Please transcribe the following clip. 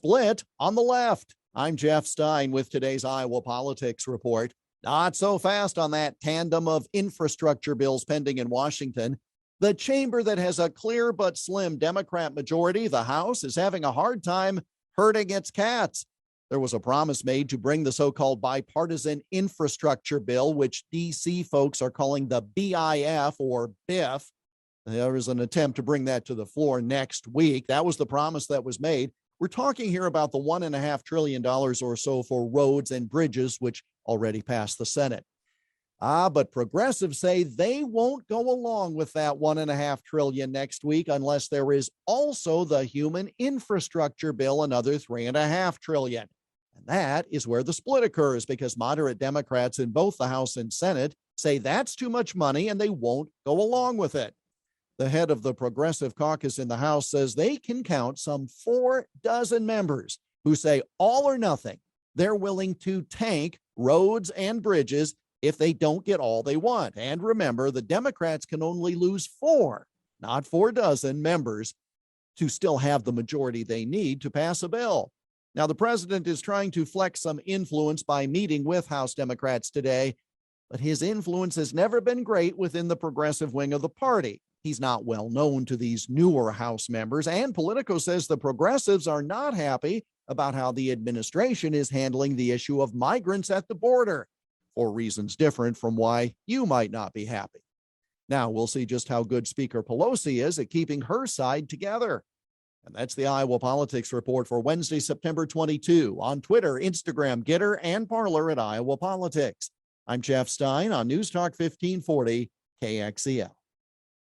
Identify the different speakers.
Speaker 1: split on the left. I'm Jeff Stein with today's Iowa Politics Report. Not so fast on that tandem of infrastructure bills pending in Washington. The chamber that has a clear but slim Democrat majority, the House, is having a hard time herding its cats. There was a promise made to bring the so-called bipartisan infrastructure bill, which D.C. folks are calling the BIF or BIF. There is an attempt to bring that to the floor next week. That was the promise that was made. We're talking here about the $1.5 trillion or so for roads and bridges, which already passed the Senate. But progressives say they won't go along with that $1.5 trillion next week unless there is also the human infrastructure bill, another $3.5 trillion. And that is where the split occurs because moderate Democrats in both the House and Senate say that's too much money and they won't go along with it. The head of the Progressive Caucus in the House says they can count some 4 dozen members who say all or nothing. They're willing to tank roads and bridges if they don't get all they want. And remember, the Democrats can only lose 4, not 4 dozen members to still have the majority they need to pass a bill. Now, the president is trying to flex some influence by meeting with House Democrats today, but his influence has never been great within the progressive wing of the party. He's not well known to these newer House members, and Politico says the progressives are not happy about how the administration is handling the issue of migrants at the border, for reasons different from why you might not be happy. Now, we'll see just how good Speaker Pelosi is at keeping her side together. And that's the Iowa Politics Report for Wednesday, September 22. On Twitter, Instagram, Getter, and Parler at Iowa Politics. I'm Jeff Stein on News Talk 1540 KXEL.